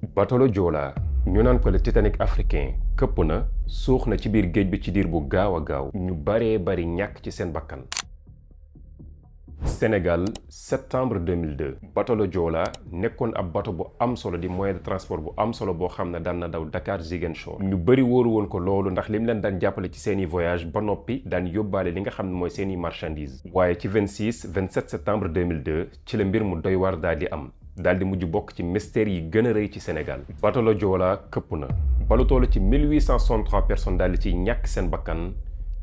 bateau Joola ñu naan ko le Titanic africain këpp na suux na ci biir géej bi ci diir bu gaaw a gaaw ñu bari ñàkk ci seen bakkan. Sénégal septembre 2002 bateau Joola nekkoon ab bateau bu am solo di moyen de transport bu am solo boo xam ne daan na daw Dakar Ziguinchor. ñu bëri wóoru woon ko loolu ndax lim leen daan jàppale ci seeni voyage ba noppi daan yóbbaale li nga xam ne mooy seeni marchandise. waaye ci 27 septembre 2002 ci la mbir mu doy war daal di am. daal di mujj bokk ci mystère yi gën a rëy ci Sénégal. bateau Joola këpp na ba lu toll ci 1863 personnes daal di ciy ñàkk seen bakkan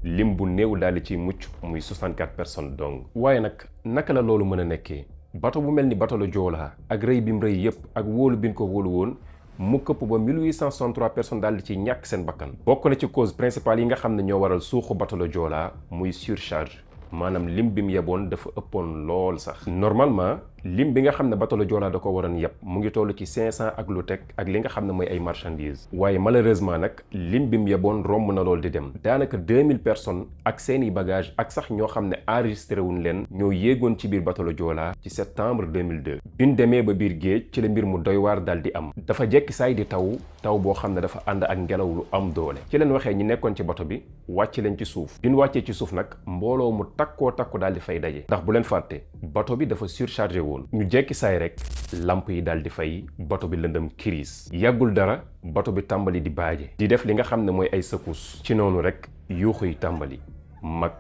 lim bu néew daal di ciy mucc muy 64 personnes donc. waaye nag naka la loolu mën a nekkee bateau bu mel ni bateau Joola ak rëy bi mu rëy yépp ak wóolu bi ñu ko wóolu woon mu këpp ba 1863 personnes daal di ciy ñàkk seen bakkan. bokk na ci cause principale yi nga xam ne ñoo waral suuxu bateau Joola muy surcharge maanaam lim bi mu yeboon dafa ëppoon lool sax. normalement lim bi nga xam ne bateau Joola da ko waroon yeb mu ngi toll ci 500 ak lu teg ak li nga xam ne mooy ay marchandises. waaye malheureusement nag lim bi mu yeboon romb na lool di dem. daanaka 2000 personnes ak seeni bagage ak sax ñoo xam ne enregistré wuñ leen ñoo yéegoon ci biir bateau Joola ci septembre 2002. biñ demee ba biir géej ci la mbir mu doy waar dal di am. dafa jekki saay di taw boo xam ne dafa ànd ak ngelaw lu am doole. ci leen waxee ñi nekkoon ci bateau bi wàcc leen ci suuf. biñ wàccee ci suuf nag mbooloo mu takku daal di fay daje. ndax bu leen fàtte bateau bi dafa surchargé woon. ñu jekki saay rek lamp yi daal di fay bateau bi lëndëm kiris. yàggul dara bateau bi tàmbali di baaje. di def li nga xam ne mooy ay secousses. ci noonu rek yuuxu yi tàmbali. mag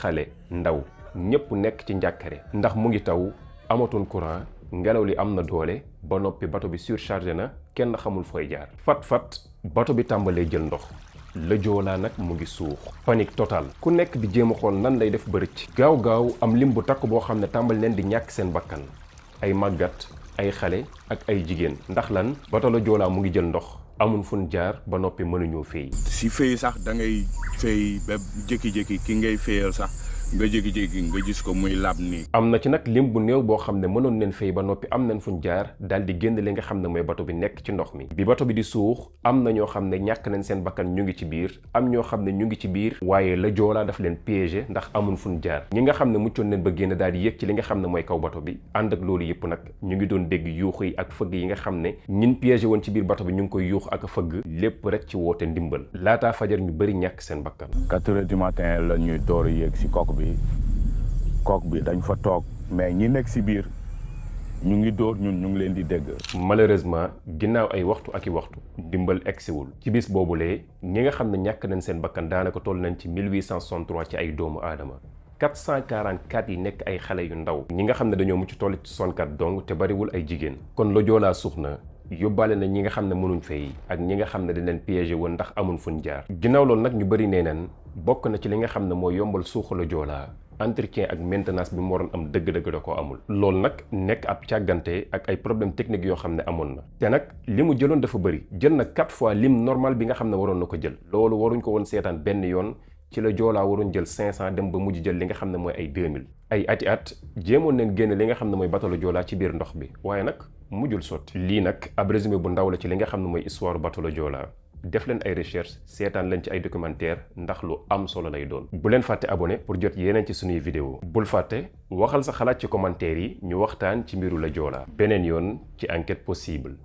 xale ndaw ñépp nekk ci njàkkare. ndax mu ngi taw amatoon courant ngelaw li am na doole ba noppi bateau bi surchargé na kenn xamul fooy jaar. fat bateau bi tàmbalee jël ndox. Joola nag mu ngi suux. panique totale. ku nekk di jéem a xool nan lay def ba rëcc. gaaw am lim bu takk boo xam ne tàmbali leen di ñàkk seen bakkan. ay màggat ay xale ak ay jigéen. ndax lan bateau Joola mu ngi jël ndox. amul fun jaar ba noppi mënuñoo féey. si féey sax da ngay féey ba jékki-jékki ki ngay féeyal sax nga jékki-jékki nga gis ko muy lab nii. am na ci nag lim bu néew boo xam ne mënoon leen féey ba noppi am nañ fuñ jaar daal di génn li nga xam ne mooy bateau bi nekk ci ndox mi. bi bateau bi di suux am na ñoo xam ne ñàkk nañ seen bakkan ñu ngi ci biir am ñoo xam ne ñu ngi ci biir. waaye Joola daf leen piégé ndax amul fuñ jaar. ñi nga xam ne muccoon nañ ba génn daal di yéeg ci li nga xam ne mooy kaw bateau bi ànd ak loolu yëpp nag ñu ngi doon dégg yuux yi ak fëgg yi nga xam ne ñin piégé woon ci biir bateau bi ñu ngi koy yuux ak fëgg lépp rek ci woote ndimbal. laataa fajar ñu bëri ñàkk seen bakkan. 4 heures du matin la ñuy door a yéeg si coque bi dañ fa toog mais ñi nekk si biir ñu ngi dóor ñun ñu ngi leen di dégg. malheureusement ginnaaw ay waxtu ak i waxtu ndimbal egsiwul. ci bis boobulee ñi nga xam ne ñàkk nañ seen bakkan daanaka toll nañ ci 1863 ci ay doomu aadama. 444 yi nekk ay xale yu ndaw. ñi nga xam ne dañoo mucc toll ci 64 dong te bariwul ay jigéen. kon Joola suux na yóbbaale na ñi nga xam ne mënuñ fay ak ñi nga xam ne dañ leen piégé woon ndax amuñ fuñ jaar. ginnaaw loolu nag ñu bëri nee neen bokk na ci li nga xam ne mooy yombal suuxu Joola entretien ak maintenance bi mu waroon am dëgg-dëgg da koo amul. loolu nag nekk ab càggante ak ay problème technique yoo xam ne amoon na. te nag li mu jëloon dafa bëri jël na 4 fois lim normal bi nga xam ne waroon na ko jël. loolu waruñ ko woon seetaan benn yoon ci Joola waroon jël 500 dem ba mujj jël li nga xam ne mooy ay 2000. ay at jéemoon nañ génn li nga xam ne mooy bateau Joola ci biir ndox bi waaye nag mujjul sotti. lii nag ab résumé bu ndaw la ci li nga xam ne mooy histoire bateau Joola. def leen ay recherche seetaan leen ci ay documentaire ndax lu am solo lay doon. bu leen fàtte abonné pour jot yeneen ci suñuy vidéo. bul fàtte waxal sa xalaat ci commentaire yi ñu waxtaan ci mbiru Joola. beneen yoon ci enquête possible.